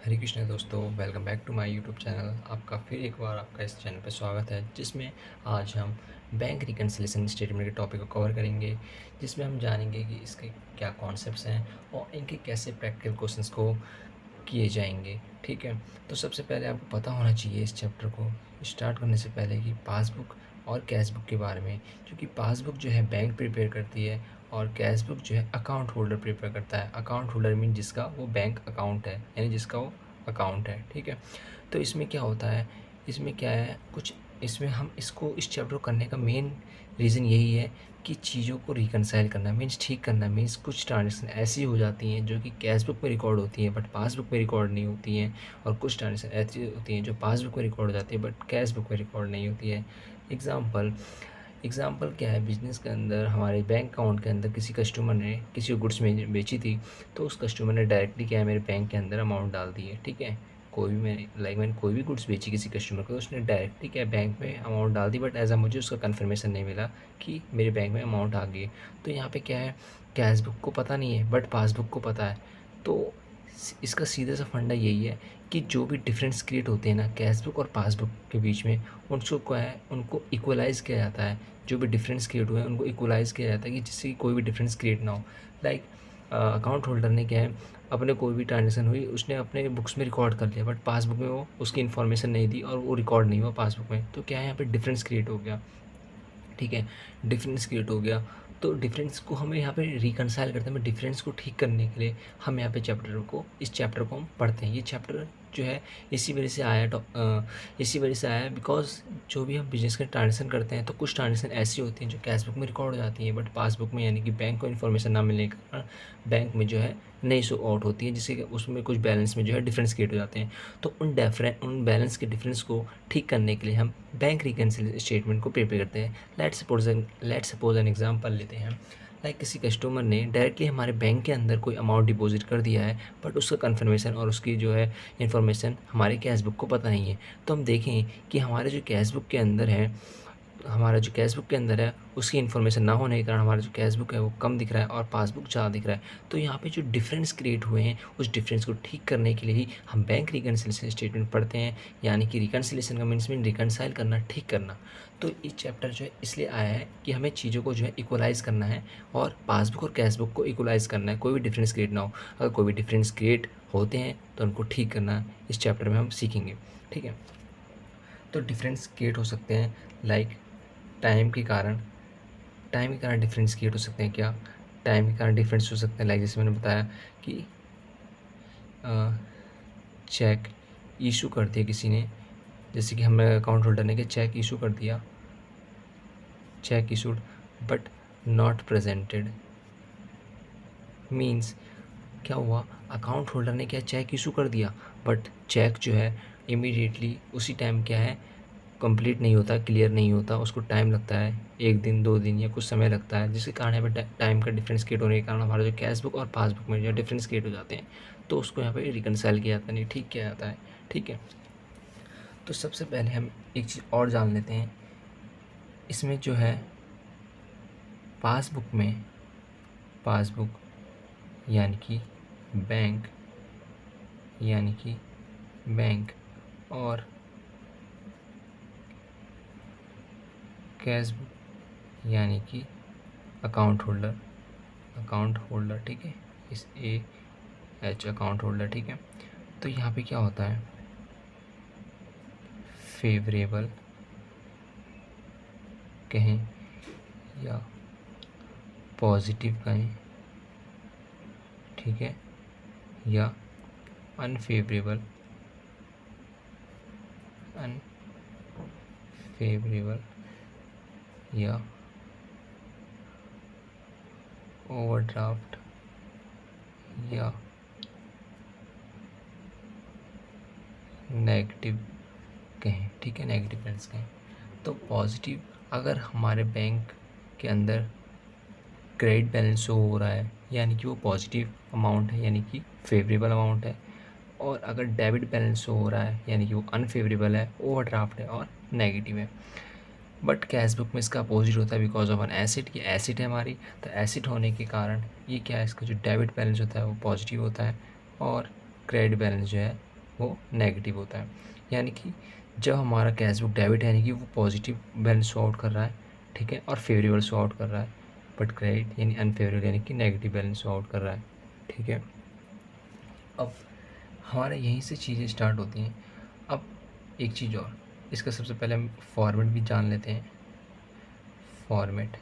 हरे कृष्णा दोस्तों, welcome back to my YouTube channel. आपका फिर एक बार आपका इस चैनल पर स्वागत है, जिसमें आज हम बैंक रिकन्सिलिएशन स्टेटमेंट के टॉपिक को कवर करेंगे, जिसमें हम जानेंगे कि इसके क्या कॉन्सेप्ट्स हैं और इनके कैसे प्रैक्टिकल क्वेश्चंस को किए जाएंगे। ठीक है, तो सबसे पहले आपको पता होना चाहिए इस चैप्टर को स्टार्ट करने से पहले कि पासबुक और कैश बुक के बारे में, क्योंकि पासबुक जो है बैंक प्रिपेयर करती है और कैश बुक जो है अकाउंट होल्डर प्रिपेयर करता है। अकाउंट होल्डर मीन जिसका वो बैंक अकाउंट है, यानी जिसका वो अकाउंट है। ठीक है, तो इसमें क्या होता है, इसमें क्या है कुछ, इसमें हम इसको इस चैप्टर को करने का मेन रीज़न यही है कि चीज़ों को रिकनसाइल करना मीन्स ठीक करना मीन्स कुछ ट्रांजेक्शन ऐसी हो जाती हैं जो कि कैश बुक में रिकॉर्ड होती हैं बट पासबुक में रिकॉर्ड नहीं होती हैं, और कुछ ट्रांजेक्शन ऐसी होती हैं जो पासबुक में रिकॉर्ड हो जाती है बट कैश बुक में रिकॉर्ड नहीं होती है। एग्ज़ाम्पल एग्ज़ाम्पल क्या है, बिज़नेस के अंदर हमारे बैंक अकाउंट के अंदर किसी कस्टमर ने किसी को गुड्स में बेची थी, तो उस कस्टमर ने डायरेक्टली क्या है मेरे बैंक के अंदर अमाउंट डाल दी है। ठीक है, कोई भी मैंने कोई भी गुड्स बेची किसी कस्टमर को, तो उसने डायरेक्टली क्या है बैंक में अमाउंट डाल दी, बट ऐसा मुझे उसका कन्फर्मेशन नहीं मिला कि मेरे बैंक में अमाउंट आ गई। तो यहाँ पे क्या है, कैश बुक को पता नहीं है बट पासबुक को पता है। तो इसका सीधा सा फंडा यही है कि जो भी डिफरेंस क्रिएट होते हैं ना कैश बुक और पासबुक के बीच में, उनको क्या है, उनको इक्वलाइज़ किया जाता है। जो भी डिफरेंस क्रिएट हुए हैं उनको इक्वलाइज़ किया जाता है कि जिससे कि कोई भी डिफरेंस क्रिएट ना हो। लाइक अकाउंट होल्डर ने क्या है, अपने कोई भी ट्रांजेक्शन हुई उसने अपने बुक्स में रिकॉर्ड कर लिया बट पासबुक में वो उसकी इन्फॉर्मेशन नहीं दी और वो रिकॉर्ड नहीं हुआ पासबुक में, तो क्या है यहाँ पे डिफरेंस क्रिएट हो गया। ठीक है, डिफरेंस क्रिएट हो गया। तो डिफरेंस को हमें यहाँ पे रिकनसाइल करते हैं, डिफरेंस को ठीक करने के लिए हम यहाँ पे इस चैप्टर को हम पढ़ते हैं। ये चैप्टर जो है इसी वजह से आया इसी वजह से आया बिकॉज जो भी हम बिजनेस का ट्रांजेक्शन करते हैं तो कुछ ट्रांजेक्शन ऐसी होती हैं जो कैश बुक में रिकॉर्ड हो जाती हैं बट पासबुक में यानी कि बैंक को इन्फॉर्मेशन ना मिलने के कारण बैंक में जो है नहीं शो आउट होती है, जिससे कि उसमें कुछ बैलेंस में जो है डिफरेंस क्रिएट हो जाते हैं। तो उन बैलेंस के डिफरेंस को ठीक करने के लिए हम बैंक रिकन्सिलिएशन स्टेटमेंट को प्रिपेयर करते हैं। लेट्स सपोज एन एग्जांपल लेते हैं। लाइक किसी कस्टमर ने डायरेक्टली हमारे बैंक के अंदर कोई अमाउंट डिपॉजिट कर दिया है बट उसका कन्फर्मेशन और उसकी जो है इन्फॉर्मेशन हमारे कैश बुक को पता नहीं है। तो हम देखें कि हमारा जो कैश बुक के अंदर है उसकी इन्फॉर्मेशन ना होने के कारण हमारा जो कैश बुक है वो कम दिख रहा है और पासबुक ज़्यादा दिख रहा है। तो यहाँ पे जो डिफरेंस क्रिएट हुए हैं उस डिफरेंस को ठीक करने के लिए ही हम बैंक रिकन्सिलिएशन स्टेटमेंट पढ़ते हैं, यानी कि रिकन्सिलिएशन का मीन्स रिकनसाइल करना, ठीक करना। तो ये चैप्टर जो है इसलिए आया है कि हमें चीज़ों को जो है इक्वलाइज़ करना है और पासबुक और कैश बुक को इक्वलाइज़ करना है, कोई भी डिफरेंस क्रिएट ना हो। अगर कोई भी डिफरेंस क्रिएट होते हैं तो उनको ठीक करना इस चैप्टर में हम सीखेंगे। ठीक है, तो डिफरेंस क्रिएट हो सकते हैं लाइक टाइम के कारण डिफरेंस क्रिएट हो सकते हैं। क्या टाइम के कारण डिफरेंस हो सकते हैं, लाइक जैसे मैंने बताया कि चेक इशू कर दिया किसी ने, जैसे कि हमें अकाउंट होल्डर ने कि चेक इशू कर दिया, check issued but not presented means क्या हुआ, अकाउंट होल्डर ने क्या चेक इशू कर दिया बट चेक जो है इमीडिएटली उसी टाइम क्या है कंप्लीट नहीं होता, क्लियर नहीं होता, उसको टाइम लगता है, 1 दिन 2 दिन या कुछ समय लगता है, जिसके कारण यहाँ पे टाइम का डिफरेंस क्रिएट होने के कारण हमारा जो कैश बुक और पासबुक में जो डिफरेंस क्रिएट हो जाते हैं, तो उसको यहाँ पे रिकनसाइल किया जाता है, नहीं ठीक किया जाता है। ठीक है, तो सबसे पहले हम एक चीज़ और जान लेते हैं। इसमें जो है पासबुक यानी कि बैंक यानी कि बैंक और कैश बुक यानी कि अकाउंट होल्डर। ठीक है, इस AH अकाउंट होल्डर। ठीक है, तो यहाँ पे क्या होता है, फेवरेबल कहें या पॉजिटिव कहें, ठीक है, या अनफेवरेबल या ओवरड्राफ्ट या नेगेटिव कहें। ठीक है, नेगेटिव बैलेंस कहें। तो पॉजिटिव अगर हमारे बैंक के अंदर क्रेडिट बैलेंस शो हो रहा है यानी कि वो पॉजिटिव अमाउंट है, यानी कि फेवरेबल अमाउंट है, और अगर डेबिट बैलेंस शो हो रहा है यानी कि वो अनफेवरेबल है, ओवरड्राफ्ट है और नेगेटिव है। बट कैश बुक में इसका अपोजिट होता है बिकॉज ऑफ एन एसिड, ये एसिड है हमारी, तो एसिड होने के कारण ये क्या है, इसका जो डेबिट बैलेंस होता है वो पॉजिटिव होता है और क्रेडिट बैलेंस जो है वो नेगेटिव होता है। यानी कि जब हमारा कैश बुक डेबिट है, यानी कि वो पॉजिटिव बैलेंस शो आउट कर रहा है, ठीक है, और फेवरेबल शो आउट कर रहा है। बट क्रेडिट यानी अनफेवरेबल, यानी कि नेगेटिव बैलेंस शो आउट कर रहा है, ठीक है। अब हमारे यहीं से चीज़ें स्टार्ट होती हैं। अब एक चीज़ और, इसका सबसे पहले हम फॉर्मेट भी जान लेते हैं। फॉर्मेट,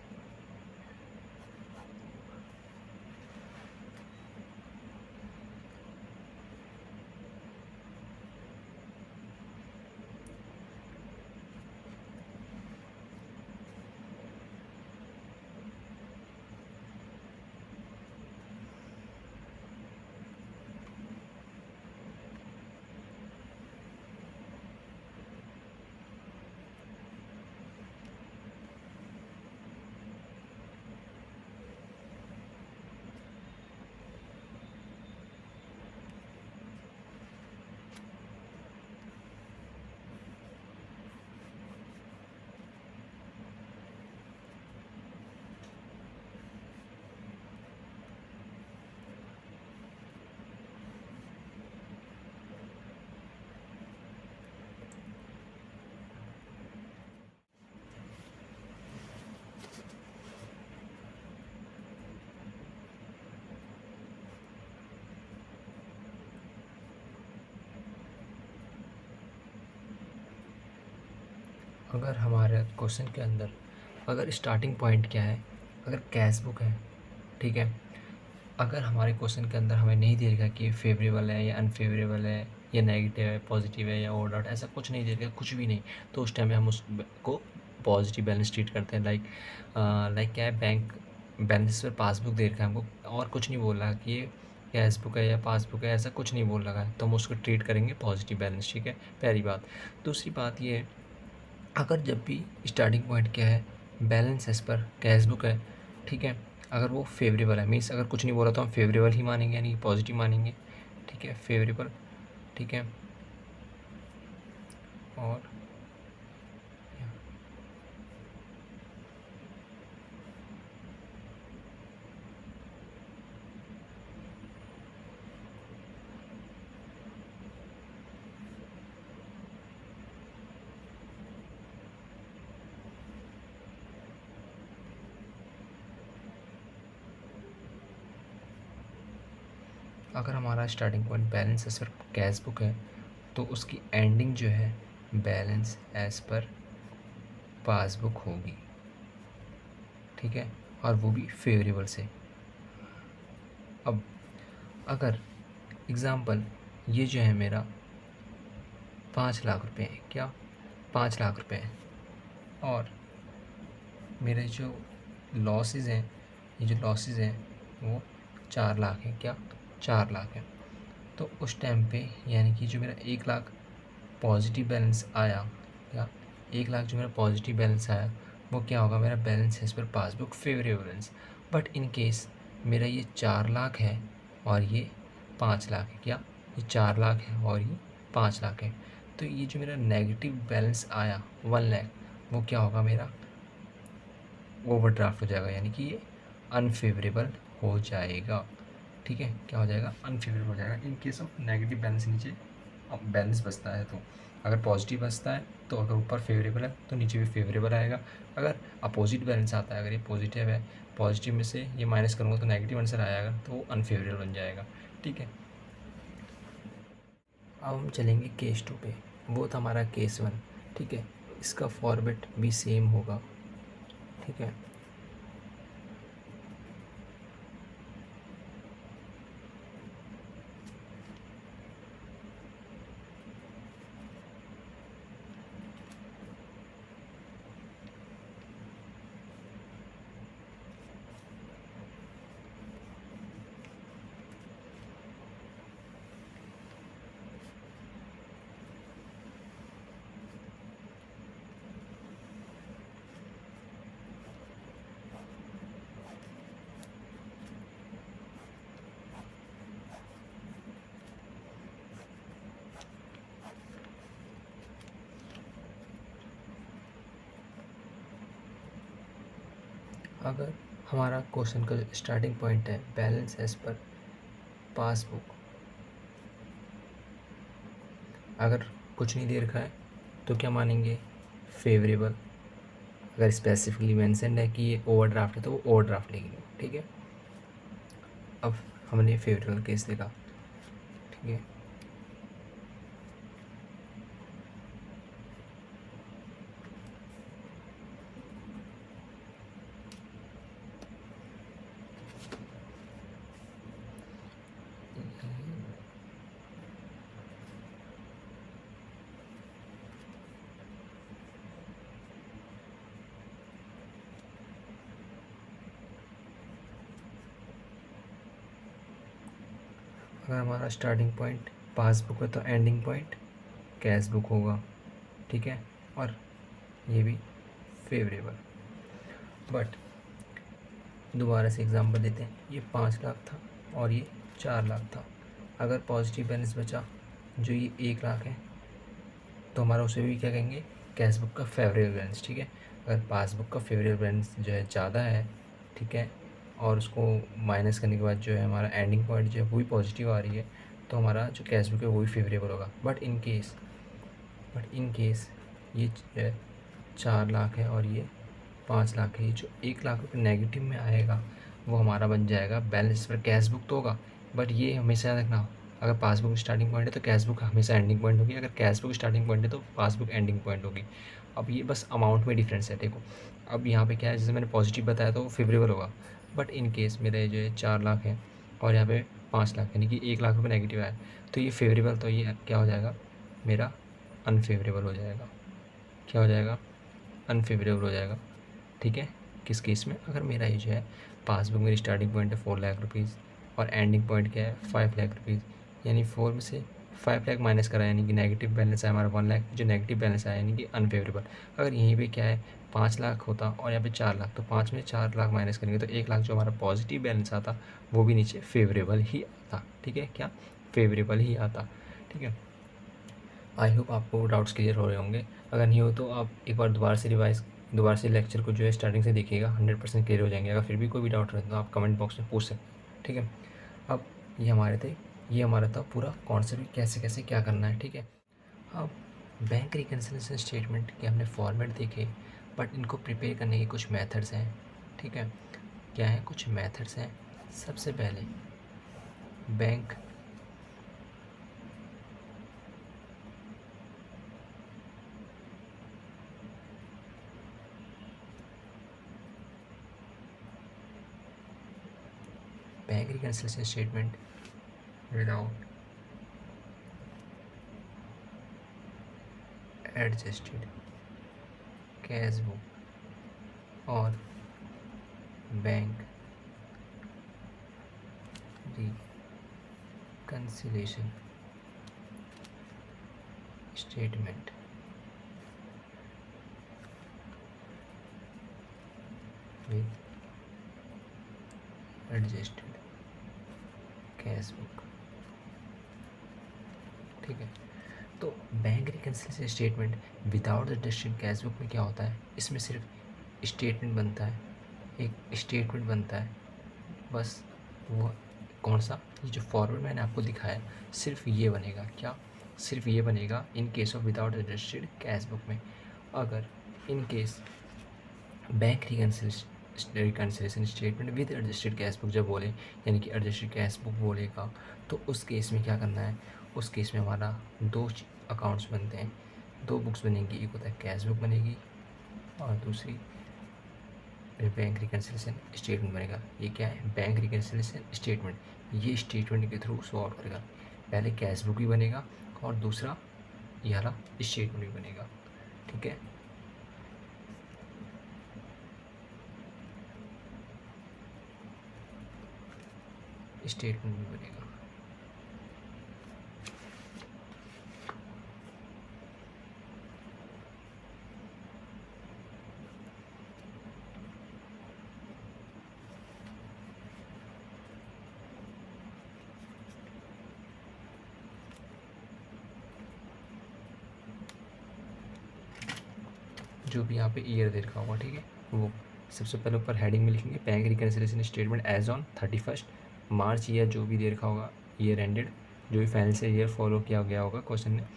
अगर हमारे क्वेश्चन के अंदर अगर स्टार्टिंग पॉइंट क्या है, अगर कैश बुक है, ठीक है, अगर हमारे क्वेश्चन के अंदर हमें नहीं दिया कि फेवरेबल है या अनफेवरेबल है या नेगेटिव है, पॉजिटिव है या ओवर डॉट, ऐसा कुछ नहीं दिया, कुछ भी नहीं, तो उस टाइम में हम उसको पॉजिटिव बैलेंस ट्रीट करते हैं। लाइक क्या है, बैंक बैलेंस पर पासबुक दे रखा है हमको और कुछ नहीं बोल रहा कि ये कैश बुक है या पासबुक है, ऐसा कुछ नहीं बोल रहा है, तो हम उसको ट्रीट करेंगे पॉजिटिव बैलेंस, ठीक है, पहली बात। दूसरी बात ये है, अगर जब भी स्टार्टिंग पॉइंट क्या है, balance as per cash book है, ठीक है, अगर वो फेवरेबल है, मीन्स अगर कुछ नहीं बोला तो हम फेवरेबल ही मानेंगे, यानी पॉजिटिव मानेंगे, ठीक है, फेवरेबल, ठीक है। और अगर हमारा starting point balance as per cash book है, तो उसकी एंडिंग जो है बैलेंस एज पर पासबुक होगी, ठीक है, और वो भी फेवरेबल से। अब अगर एग्ज़ाम्पल ये जो है मेरा 5 लाख रुपए है, क्या 5 लाख रुपए है, और मेरे जो लॉसेस हैं, ये जो लॉसेस हैं वो 4 लाख हैं, क्या 4 लाख है। तो उस टाइम पे यानी कि जो मेरा 1 लाख पॉजिटिव बैलेंस आया, या 1 लाख जो मेरा पॉजिटिव बैलेंस आया, वो क्या होगा, मेरा बैलेंस है इस पर passbook favourable balance. But in case मेरा ये 4 लाख है और ये 5 लाख है, क्या ये 4 लाख है और ये 5 लाख है, तो ये जो मेरा नेगेटिव बैलेंस आया 1 लाख, वो क्या होगा, मेरा ओवरड्राफ्ट हो जाएगा, यानी कि ये अनफेवरेबल हो जाएगा, ठीक है, क्या हो जाएगा, अनफेवरेबल हो जाएगा in case of negative balance. नीचे अब बैलेंस बचता है, तो अगर पॉजिटिव बचता है तो अगर ऊपर फेवरेबल है तो नीचे भी फेवरेबल आएगा। अगर अपोजिट बैलेंस आता है, अगर ये पॉजिटिव है, पॉजिटिव में से ये माइनस करूँगा तो नेगेटिव आंसर आएगा, तो वो अनफेवरेबल बन जाएगा, ठीक है। अब हम चलेंगे केस 2 पे, वो था हमारा केस 1, ठीक है, इसका फॉर्मेट भी सेम होगा, ठीक है। अगर हमारा क्वेश्चन का स्टार्टिंग पॉइंट है बैलेंस एज पर पासबुक, अगर कुछ नहीं दे रखा है तो क्या मानेंगे, फेवरेबल। अगर स्पेसिफिकली मेंशन है कि ये ओवरड्राफ्ट है तो वो ओवरड्राफ्ट लिखेंगे, ठीक है। अब हमने फेवरेबल केस देखा, ठीक है। अगर हमारा स्टार्टिंग पॉइंट पासबुक है तो एंडिंग पॉइंट कैश बुक होगा, ठीक है। और ये भी फेवरेबल। बट दोबारा से एग्जांपल देते हैं, ये 5 लाख था और ये 4 लाख था। अगर पॉजिटिव बैलेंस बचा जो ये 1 लाख है तो हमारा उसे भी क्या कहेंगे, कैश बुक का फेवरेबल बैलेंस, ठीक है। अगर पासबुक का फेवरेबल बैलेंस जो है ज़्यादा है, ठीक है, और उसको माइनस करने के बाद जो है हमारा एंडिंग पॉइंट जो है वही पॉजिटिव आ रही है, तो हमारा जो कैश बुक है वही फेवरेबल होगा। बट इन केस ये जो है 4 लाख है और ये 5 लाख है, ये जो 1 लाख रुपये नेगेटिव में आएगा वो हमारा बन जाएगा बैलेंस पर। कैश बुक तो होगा बट ये हमेशा याद रखना, अगर पासबुक स्टार्टिंग पॉइंट है तो कैश बुक हमेशा एंडिंग पॉइंट होगी, अगर कैश बुक स्टार्टिंग पॉइंट है तो पासबुक एंडिंग पॉइंट होगी। अब ये बस अमाउंट में डिफरेंस है, देखो। अब यहाँ पे क्या है, जैसे मैंने पॉजिटिव बताया तो वो फेवरेबल होगा। बट इन केस मेरा जो है 4 लाख है और यहाँ पे 5 लाख, यानी कि 1 लाख रुपये नेगेटिव आया, तो ये फेवरेबल, तो ये क्या हो जाएगा मेरा अनफेवरेबल हो जाएगा। क्या हो जाएगा, अनफेवरेबल हो जाएगा, ठीक है। किस केस में, अगर मेरा ये जो है पासबुक मेरी स्टार्टिंग पॉइंट है 4 लाख रुपीज़ और एंडिंग पॉइंट क्या है 5 लाख रुपीज़, यानी 4 में से 5 लाख माइनस करा, यानी कि नेगेटिव बैलेंस आया हमारा 1 लाख, जो नेगेटिव बैलेंस आया यानी कि अनफेवरेबल। अगर यहीं पे क्या है 5 लाख होता और यहाँ पे 4 लाख, तो 5 में 4 लाख माइनस करेंगे तो 1 लाख जो हमारा पॉजिटिव बैलेंस आता वो भी नीचे फेवरेबल ही आता, ठीक है। क्या, फेवरेबल ही आता, ठीक है। आई होप आपको डाउट्स क्लियर हो रहे होंगे। अगर नहीं हो तो आप एक बार दोबारा से लेक्चर को जो है स्टार्टिंग से देखिएगा, 100% क्लियर हो जाएंगे। अगर फिर भी कोई भी डाउट रहे तो आप कमेंट बॉक्स में पूछ सकते हैं, ठीक है। अब ये हमारा था पूरा कॉन्सेप्ट, कैसे कैसे क्या करना है, ठीक है। अब बैंक रिकन्सिलिएशन स्टेटमेंट के हमने फॉर्मेट देखे, बट इनको प्रिपेयर करने के कुछ मेथड्स हैं, ठीक है। क्या है, कुछ मेथड्स हैं। सबसे पहले bank reconciliation statement without adjusted cash book और bank reconciliation statement with adjusted cash book, ठीक है। तो bank reconciliation statement without adjusted cash book में क्या होता है, इसमें सिर्फ स्टेटमेंट बनता है, एक स्टेटमेंट बनता है बस। वो कौन सा, ये जो फॉर्मेट मैंने आपको दिखाया सिर्फ ये बनेगा। क्या, सिर्फ ये बनेगा in case of without adjusted cash book में। अगर in case bank reconciliation statement with adjusted cash book जब बोले, यानी कि एडजस्टेड कैश बुक बोलेगा, तो उस केस में क्या करना है, उस केस में हमारा दो अकाउंट्स बनते हैं, दो बुक्स बनेंगी। एक होता है कैश बुक बनेगी और दूसरी बैंक रिकन्सिलिएशन स्टेटमेंट बनेगा। ये क्या है, बैंक रिकन्सिलिएशन स्टेटमेंट, ये स्टेटमेंट के थ्रू सॉल्व करेगा। पहले कैश बुक भी बनेगा और दूसरा ये वाला स्टेटमेंट भी बनेगा, ठीक है। स्टेटमेंट भी बनेगा। जो भी यहाँ पे ईयर दे रखा होगा, ठीक है, वो सबसे पहले ऊपर हेडिंग में लिखेंगे bank reconciliation statement as on 31 March, year जो भी दे रखा होगा, ईयर एंडेड, जो भी फाइनल से ईयर फॉलो किया गया होगा क्वेश्चन में,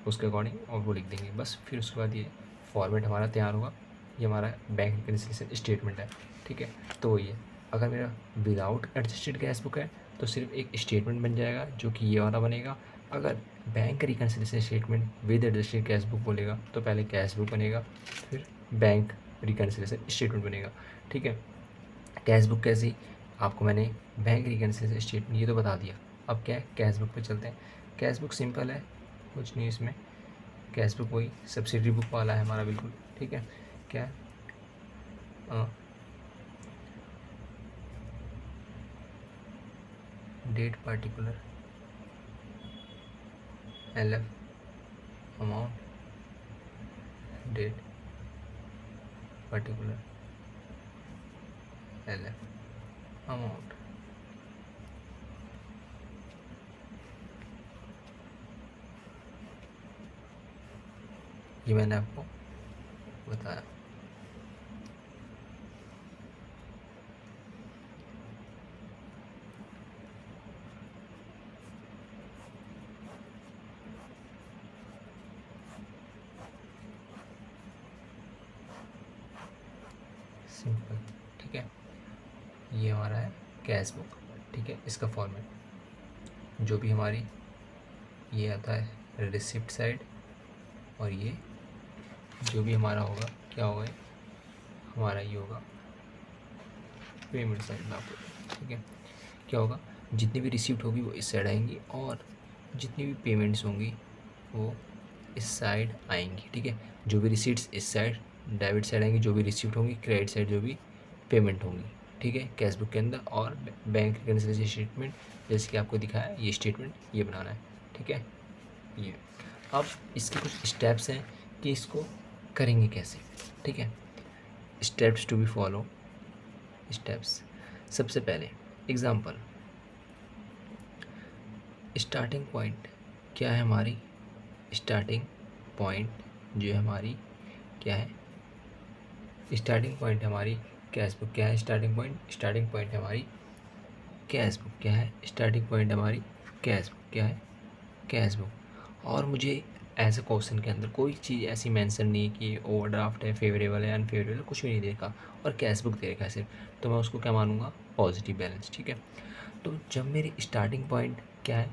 उसके अकॉर्डिंग और वो लिख देंगे बस। फिर उसके बाद ये फॉर्मेट हमारा तैयार होगा। ये हमारा बैंक रिकन्सिलिएशन स्टेटमेंट है, ठीक है। तो वही है, अगर मेरा विदाउट एडजस्टेड कैश बुक है तो सिर्फ एक स्टेटमेंट बन जाएगा जो कि ये वाला बनेगा। अगर bank reconciliation statement with adjusted cash book बोलेगा तो पहले कैश बुक बनेगा, फिर बैंक रिकन्सिलिएशन स्टेटमेंट बनेगा, ठीक है। कैश बुक कैसी, आपको मैंने बैंक रिकन्सिलिएशन स्टेटमेंट ये तो बता दिया। अब क्या है, कैश बुक पे चलते हैं। कैश बुक सिंपल है, कुछ नहीं इसमें। कैश बुक वही सब्सिडरी बुक वाला है हमारा, बिल्कुल ठीक है। क्या date particular LF amount, date particular LF amount. ये मैंने आपको बताया। सिंपल, ठीक है। ये हमारा है कैश बुक, ठीक है। इसका फॉर्मेट जो भी हमारी ये आता है रिसिप्ट साइड, और ये जो भी हमारा होगा क्या होगा, हमारा ये होगा पेमेंट साइड में आपको, ठीक है। क्या होगा, जितनी भी रिसिप्ट होगी वो इस साइड आएंगी और जितनी भी पेमेंट्स होंगी वो इस साइड आएंगी, ठीक है। जो भी रिसीट्स इस साइड डेबिट साइड आएंगी, जो भी रिसिप्ट होंगी क्रेडिट साइड जो भी पेमेंट होंगी, ठीक है, कैश बुक के अंदर। और बैंक रिकन्सिलिएशन स्टेटमेंट जैसे कि आपको दिखाया, ये स्टेटमेंट ये बनाना है, ठीक है। ये अब इसके कुछ स्टेप्स हैं कि इसको करेंगे कैसे, ठीक है। Steps to be follow, steps. सबसे पहले एग्जांपल, स्टार्टिंग पॉइंट क्या है हमारी, स्टार्टिंग पॉइंट जो है हमारी क्या है, स्टार्टिंग पॉइंट हमारी कैश बुक। क्या है स्टार्टिंग पॉइंट, स्टार्टिंग पॉइंट है हमारी कैश बुक। क्या है स्टार्टिंग पॉइंट हमारी कैश बुक, क्या है कैश बुक। और मुझे एज अ क्वेश्चन के अंदर कोई चीज़ ऐसी मेंशन नहीं कि ओवरड्राफ्ट है, फेवरेबल है, अनफेवरेबल है, कुछ भी नहीं देखा और कैश बुक दे रखा है सिर्फ, तो मैं उसको क्या मानूंगा, पॉजिटिव बैलेंस, ठीक है। तो जब मेरी स्टार्टिंग पॉइंट क्या है,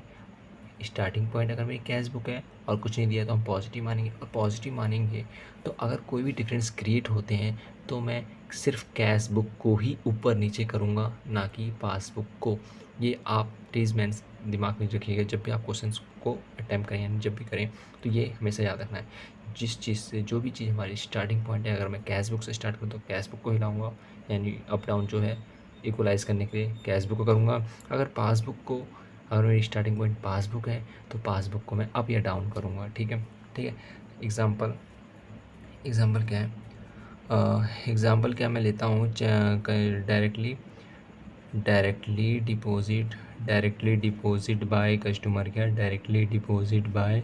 स्टार्टिंग पॉइंट अगर मेरी कैश बुक है और कुछ नहीं दिया तो हम पॉजिटिव मानेंगे। और पॉजिटिव मानेंगे तो अगर कोई भी डिफरेंस क्रिएट होते हैं तो मैं सिर्फ कैश बुक को ही ऊपर नीचे करूँगा, ना कि पासबुक को। ये आप प्लीज़ मैं दिमाग में रखिएगा जब भी आप क्वेश्चन को अटैम्प्ट करें, यानी जब भी करें तो ये हमेशा याद रखना है। जिस चीज़ से जो भी चीज़ हमारी स्टार्टिंग पॉइंट है, अगर मैं कैश बुक से स्टार्ट करूँ तो कैश बुक को हिलाऊंगा, यानी अप डाउन जो है इक्वलाइज़ करने के लिए कैश बुक को करूँगा। अगर पासबुक को, अगर मेरी स्टार्टिंग पॉइंट पासबुक है तो पासबुक को मैं अप या डाउन करूँगा, ठीक है, ठीक है। एग्ज़ाम्पल, एग्ज़ाम्पल क्या है, एग्ज़ाम्पल क्या मैं लेता हूँ, डायरेक्टली डिपॉजिट बाय कस्टमर, क्या directly deposit by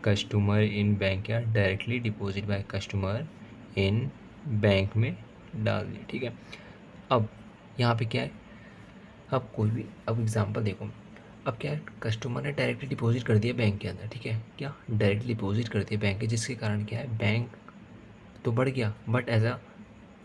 customer in bank, क्या directly deposit by customer in bank में डाल दिए, ठीक है। अब यहाँ पे क्या है, अब कोई भी, अब एग्ज़ाम्पल देखो, अब क्या है, कस्टमर ने डायरेक्टली डिपॉजिट कर दिया बैंक के अंदर, ठीक है, क्या डायरेक्टली डिपॉजिट कर दिया बैंक के, जिसके कारण क्या है, बैंक तो बढ़ गया but as a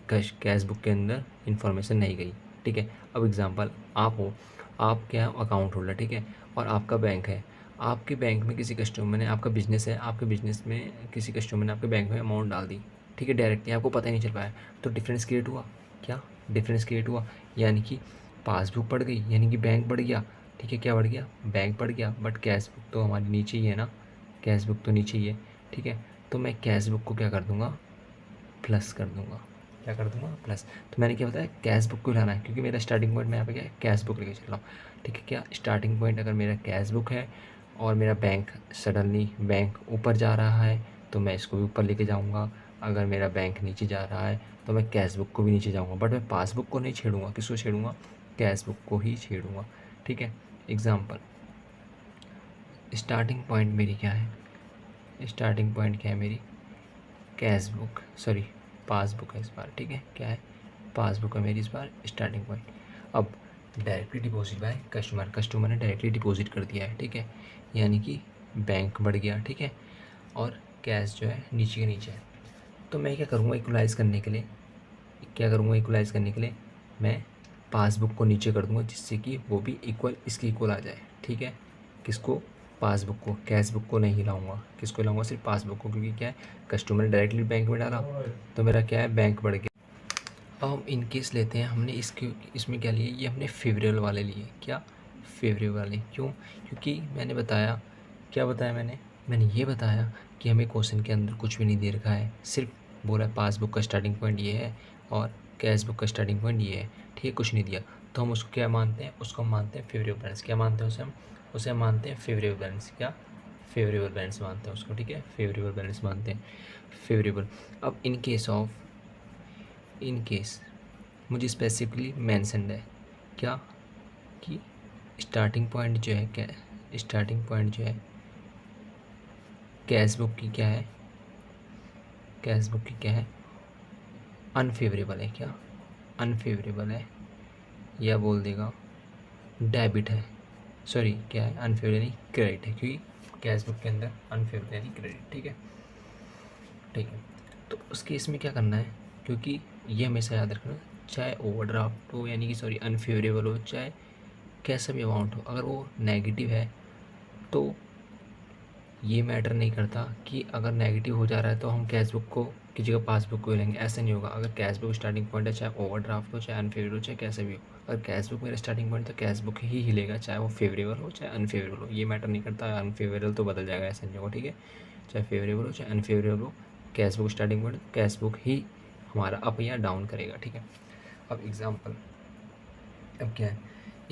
cash book के अंदर इन्फॉर्मेशन नहीं गई, ठीक है। अब एग्जांपल आप हो, आप क्या अकाउंट होल्डर, ठीक है, और आपका बैंक है। आपके बैंक में किसी कस्टमर ने, आपका बिजनेस है, आपके बिजनेस में किसी कस्टमर ने आपके बैंक में अमाउंट डाल दी, ठीक है, डायरेक्टली आपको पता ही नहीं चल पाया, तो डिफरेंस क्रिएट हुआ, क्या डिफरेंस क्रिएट हुआ, यानी कि पासबुक बढ़ गई, यानी कि बैंक बढ़ गया, ठीक है, क्या बढ़ गया, बैंक बढ़ गया, बट कैश बुक तो हमारी नीचे ही है ना, कैश बुक तो नीचे ही है, ठीक है। तो मैं कैश बुक को क्या कर दूंगा, प्लस कर दूंगा, क्या कर दूंगा, प्लस। तो मैंने क्या बताया, कैश बुक को लाना है, क्योंकि मेरा स्टार्टिंग पॉइंट मैं यहाँ पे क्या है, कैश बुक लेके चल रहा हूँ, ठीक है। क्या स्टार्टिंग पॉइंट अगर मेरा कैश बुक है और मेरा बैंक सडनली बैंक ऊपर जा रहा है तो मैं इसको भी ऊपर लेके जाऊँगा। अगर मेरा बैंक नीचे जा रहा है तो मैं कैश बुक को भी नीचे जाऊँगा, बट मैं पासबुक को नहीं छेड़ूँगा। किसको छेड़ूँगा, कैश बुक को ही छेड़ूँगा, ठीक है। एग्ज़ाम्पल, स्टार्टिंग पॉइंट मेरी क्या है, स्टार्टिंग पॉइंट क्या है मेरी, कैश बुक, सॉरी पासबुक है इस बार, ठीक है, क्या है, पासबुक है मेरी इस बार स्टार्टिंग पॉइंट। अब directly deposit by customer, customer ने डायरेक्टली डिपॉजिट कर दिया है, ठीक है, यानी कि बैंक बढ़ गया, ठीक है। और कैश जो है नीचे के नीचे है। तो मैं क्या करूँगा इक्वलाइज़ करने के लिए, मैं पासबुक को नीचे कर दूँगा जिससे कि वो भी इसकी इक्वल आ जाए। ठीक है, किसको? पासबुक को, कैश बुक को नहीं हिलाऊंगा। किसको हिलाऊंगा? सिर्फ पासबुक को, क्योंकि क्या है कस्टमर ने डायरेक्टली बैंक में डाला तो मेरा क्या है बैंक बढ़ गया। अब हम इन केस लेते हैं, हमने इसमें क्या लिए, ये हमने फेवरेबल वाले लिए। क्या? फेवरेबल वाले। क्यों? क्योंकि मैंने बताया, क्या बताया मैंने ये बताया कि हमें क्वेश्चन के अंदर कुछ भी नहीं दे रखा है, सिर्फ बोला पासबुक का स्टार्टिंग पॉइंट ये है और कैश बुक का स्टार्टिंग पॉइंट ये है। ठीक है, कुछ नहीं दिया तो हम उसको क्या मानते हैं? उसको हम मानते हैं फेवरेबल बैलेंस। क्या मानते हैं उसे हम मानते हैं फेवरेबल बैलेंस। क्या? फेवरेबल बैलेंस मानते हैं उसको। ठीक है, फेवरेबल बैलेंस मानते हैं, फेवरेबल। अब इन केस मुझे स्पेसिफिकली मैंशनड है क्या, कि स्टार्टिंग पॉइंट जो है कैश बुक की क्या है, अनफेवरेबल है। क्या? अनफेवरेबल है, या बोल देगा डेबिट है। सॉरी, क्या है? अनफेवरेबल नहीं, क्रेडिट है, क्योंकि कैश बुक के अंदर अनफेवरेबल यानी क्रेडिट। ठीक है, तो उस केस में क्या करना है, क्योंकि ये हमेशा याद रखना, चाहे ओवरड्राफ्ट हो यानी कि सॉरी अनफेवरेबल हो, चाहे कैसा भी अमाउंट हो, अगर वो नेगेटिव है तो ये मैटर नहीं करता कि अगर नेगेटिव हो जा रहा है तो हम कैश बुक को की जगह पासबुक को लेंगे, ऐसा नहीं होगा। अगर कैश बुक स्टार्टिंग पॉइंट है, चाहे ओवरड्राफ्ट हो, चाहे अनफेवरेबल हो, चाहे कैसे भी हो, अगर कैश बुक मेरा स्टार्टिंग पॉइंट तो कैश बुक ही हिलेगा, चाहे वो फेवरेबल हो चाहे अनफेवरेबल हो, ये मैटर नहीं करता। अनफेवरेबल तो बदल जाएगा, ऐसा नहीं होगा। ठीक है, चाहे फेवरेबल हो चाहे अनफेवरेबल हो, cash book starting point cash book ही हमारा अप या डाउन करेगा। ठीक है, अब एग्जाम्पल, अब क्या है,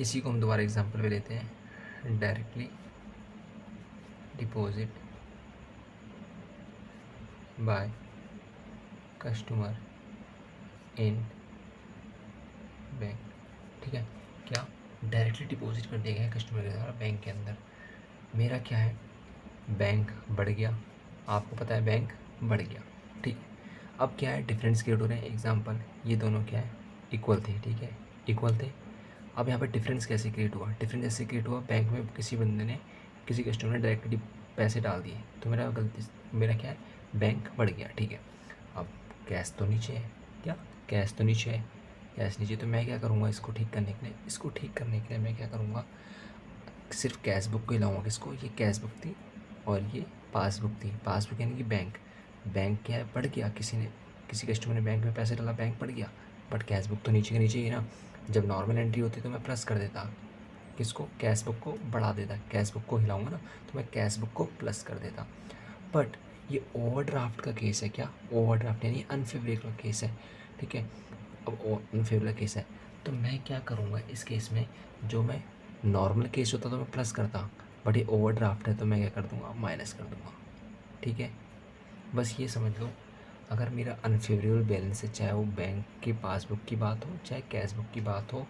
इसी को हम दोबारा एग्जाम्पल पे लेते हैं। Directly deposit by customer in bank. ठीक है, क्या? डायरेक्टली डिपॉजिट कर दिया गया है कस्टमर के द्वारा बैंक के अंदर। मेरा क्या है, बैंक बढ़ गया, आपको पता है बैंक बढ़ गया। ठीक है, अब क्या है, डिफरेंस क्रिएट हो रहे हैं। एग्जाम्पल, ये दोनों क्या है, इक्वल थे। ठीक है, इक्वल थे। अब यहाँ पे डिफरेंस कैसे क्रिएट हुआ? डिफरेंस ऐसे क्रिएट हुआ, बैंक में किसी बंदे ने, किसी कस्टमर ने डायरेक्टली पैसे डाल दिए तो मेरा क्या है, बैंक बढ़ गया। ठीक है, अब कैश तो नीचे है। क्या? कैश तो नीचे है, कैश नीचे। तो मैं क्या करूँगा, इसको ठीक करने के लिए मैं क्या करूँगा, सिर्फ कैश बुक को ही लाऊंगा। किसको? ये कैश बुक थी और ये पासबुक थी। पासबुक यानी कि बैंक क्या है, बढ़ गया। किसी कस्टमर ने बैंक में पैसे डाला, बैंक बढ़ गया, बट कैश बुक तो नीचे के नीचे ही ना। जब नॉर्मल एंट्री होती तो मैं प्लस कर देता, किसको? कैश बुक को बढ़ा देता। कैश बुक को हिलाऊंगा ना तो मैं कैश बुक को प्लस कर देता। बट ये ओवरड्राफ्ट का केस है। क्या? ओवरड्राफ्ट यानी अनफेवरेबल का केस है। ठीक है, अब अनफेवरेबल केस है तो मैं क्या करूँगा इस केस में, जो मैं नॉर्मल केस होता तो मैं प्लस करता, बट ये ओवरड्राफ्ट है तो मैं क्या कर दूँगा, माइनस कर दूँगा। ठीक है, बस ये समझ लो, अगर मेरा अनफेवरेबल बैलेंस है, चाहे वो बैंक की पासबुक की बात हो चाहे कैश बुक की बात हो,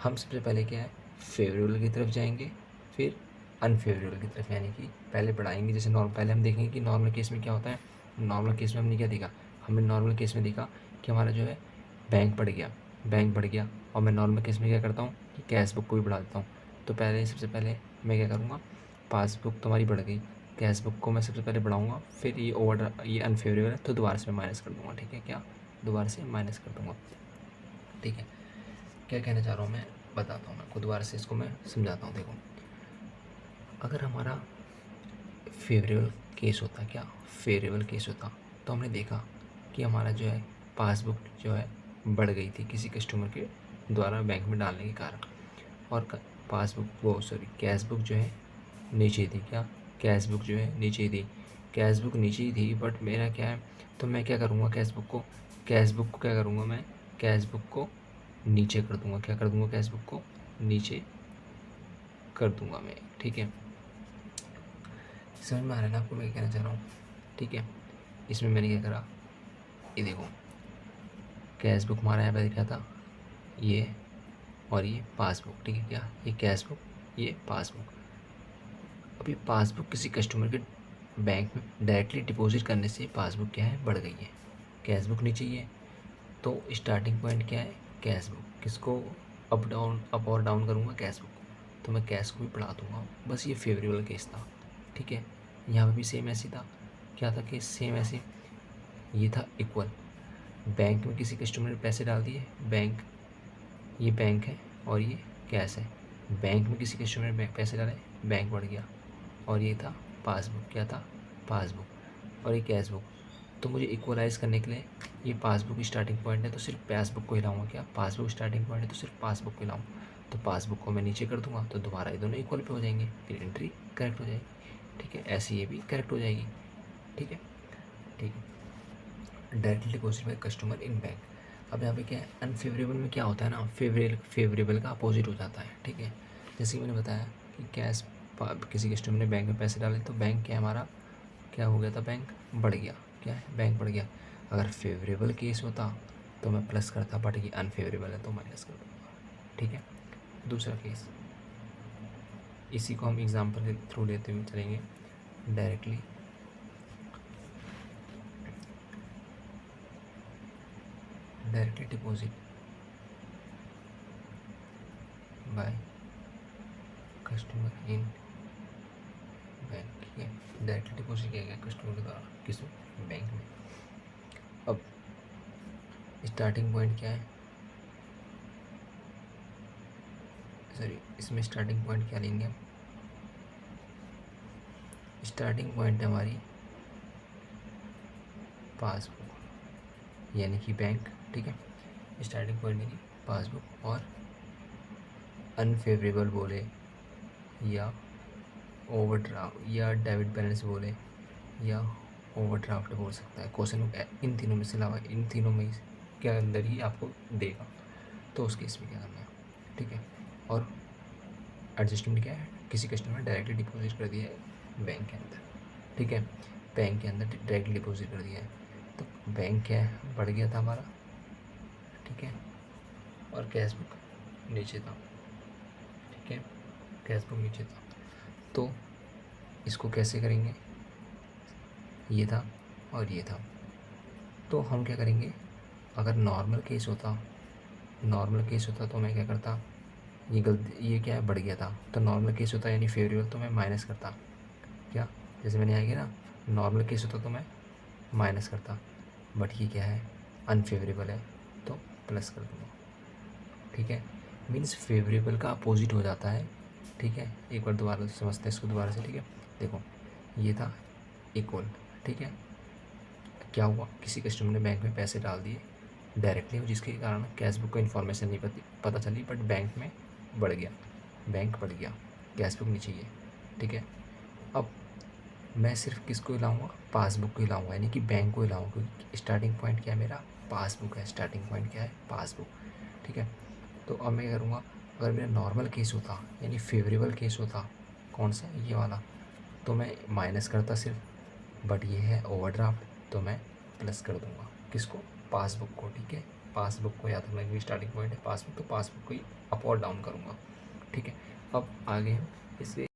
हम सबसे पहले क्या है, फेवरेबल की तरफ जाएंगे, फिर अनफेवरेबल की तरफ, यानी कि पहले बढ़ाएंगे। जैसे पहले हम देखेंगे कि नॉर्मल केस में क्या होता है। नॉर्मल केस में हमने क्या देखा, हमने नॉर्मल केस में देखा कि हमारा जो है बैंक बढ़ गया, और मैं नॉर्मल केस में क्या करता हूँ कि कैश बुक को भी बढ़ा देता हूँ। तो सबसे पहले मैं क्या करूँगा, पासबुक तो हमारी बढ़ गई, कैश बुक को मैं सबसे पहले बढ़ाऊँगा, फिर ये अनफेवरेबल है तो दोबारा से मैं माइनस कर दूँगा। ठीक है, क्या? दोबारा से माइनस कर दूँगा। ठीक है, क्या कहना चाह रहा हूँ मैं बताता हूँ, मैं आपको दोबारा से इसको मैं समझाता हूँ। देखो, अगर हमारा फेवरेबल केस होता, क्या फेवरेबल केस होता, तो हमने देखा कि हमारा जो है पासबुक जो है बढ़ गई थी किसी कस्टमर के द्वारा बैंक में डालने के कारण, और कैश बुक जो है नीचे थी। क्या? कैश बुक जो है नीचे थी, कैश बुक नीचे ही थी, बट मेरा क्या है, तो मैं क्या करूँगा, कैश बुक को क्या करूँगा, मैं कैश बुक को नीचे कर दूँगा। क्या कर दूँगा? कैश बुक को नीचे कर दूँगा मैं। ठीक है, समझ में आ रहा है ना आपको मैं क्या कहना चाह रहा हूँ? ठीक है, इसमें मैंने क्या करा, ये देखो, कैश बुक हमारा यहाँ पे दिख रहा था, ये और ये पासबुक। ठीक है, क्या? ये कैश बुक, ये पासबुक। अब ये पासबुक किसी कस्टमर के बैंक में डायरेक्टली डिपॉजिट करने से पासबुक क्या है, बढ़ गई है, कैश बुक नीचे ही है। तो स्टार्टिंग पॉइंट क्या है, कैश बुक। किसको अप और डाउन करूँगा? कैश बुक को, तो मैं कैश को भी बढ़ा दूँगा। बस ये फेवरेबल केस था। ठीक है, यहाँ पे भी सेम ऐसी था। क्या था कि सेम ऐसे ये था इक्वल, बैंक में किसी कस्टमर ने पैसे डाल दिए, बैंक, ये बैंक है और ये कैश है, बैंक में किसी कस्टमर ने पैसे डाले, बैंक बढ़ गया, और ये था पासबुक, क्या था, पासबुक, और ये कैश बुक। तो मुझे इक्वलाइज़ करने के लिए ये पासबुक स्टार्टिंग पॉइंट है तो सिर्फ पासबुक को हिलाऊंगा, क्या पासबुक स्टार्टिंग पॉइंट है तो सिर्फ पासबुक को हिलाऊँ, तो पासबुक को मैं नीचे कर दूंगा तो दोबारा ये दोनों इक्वल पे हो जाएंगे, फिर एंट्री करेक्ट हो जाएगी। ठीक है, ऐसे ये भी करेक्ट हो जाएगी। ठीक है, ठीक है। Directly deposit by customer in bank. अब यहाँ पे क्या है, अनफेवरेबल में क्या होता है ना, फेवरेबल का अपोजिट हो जाता है। ठीक है, जैसे कि मैंने बताया कि कैश, किसी कस्टमर ने बैंक में पैसे डाले तो बैंक क्या हमारा क्या हो गया था, बैंक बढ़ गया, क्या है, बैंक बढ़ गया। अगर फेवरेबल केस होता तो मैं प्लस करता, बट ये अनफेवरेबल है तो माइनस कर दूँगा। ठीक है, दूसरा केस, इसी को हम एग्जांपल के थ्रू लेते हुए चलेंगे। Directly deposit by customer in bank. ठीक है, डायरेक्टली डिपॉजिट किया गया कस्टमर के द्वारा किस बैंक में। अब स्टार्टिंग पॉइंट क्या है, सॉरी, इसमें स्टार्टिंग पॉइंट क्या लेंगे हम, स्टार्टिंग पॉइंट है हमारी पासबुक यानी कि बैंक। ठीक है, स्टार्टिंग पॉइंट मेरी पासबुक, और अनफेवरेबल बोले या ओवरड्राफ्ट या डेबिट बैलेंस बोले या ओवरड्राफ्ट बोल सकता है, क्वेश्चन इन तीनों में से अलावा इन तीनों में के अंदर ही आपको देगा, तो उस केस में क्या करना है। ठीक है, और एडजस्टमेंट क्या है, किसी कस्टमर ने डायरेक्टली डिपॉजिट कर दिया है बैंक के अंदर। ठीक है, बैंक के अंदर डायरेक्टली डिपॉजिट कर दिया है तो बैंक क्या है, बढ़ गया था हमारा। ठीक है, और कैश बुक नीचे था। ठीक है, कैश बुक नीचे था, तो इसको कैसे करेंगे, ये था और ये था, तो हम क्या करेंगे, अगर नॉर्मल केस होता तो मैं क्या करता, ये गलती, ये क्या है, बढ़ गया था, तो नॉर्मल केस होता यानी फेवरेबल तो मैं माइनस करता, क्या, जैसे मैंने आया ना, नॉर्मल केस होता तो मैं माइनस करता, बट ये क्या है, अनफेवरेबल है तो प्लस कर दूँगा। ठीक है, मीन्स फेवरेबल का अपोजिट हो जाता है। ठीक है, एक बार दोबारा समझते हैं इसको दोबारा से। ठीक है, देखो, ये था इक्वल। ठीक है, क्या हुआ, किसी कस्टमर ने बैंक में पैसे डाल दिए डायरेक्टली, जिसके कारण कैश बुक को इन्फॉर्मेशन नहीं पता चली, बट बैंक में बढ़ गया, बैंक बढ़ गया, कैश बुक नहीं चाहिए। ठीक है, अब मैं सिर्फ किसको हिलाऊंगा, पासबुक को हिलाऊंगा, यानी कि बैंक को हिलाऊंगा, क्योंकि स्टार्टिंग पॉइंट क्या है मेरा, पासबुक है, स्टार्टिंग पॉइंट क्या है, पासबुक। ठीक है, तो अब मैं क्या करूँगा, अगर मेरा नॉर्मल केस होता यानी फेवरेबल केस होता, कौन सा, ये वाला, तो मैं माइनस करता सिर्फ, बट ये है ओवरड्राफ्ट तो मैं प्लस कर दूंगा, किसको, पासबुक को। ठीक है, पासबुक को याद रखना, क्योंकि स्टार्टिंग पॉइंट है पासबुक, तो पासबुक को ही अप और डाउन करूँगा। ठीक है, अब आगे हम इसे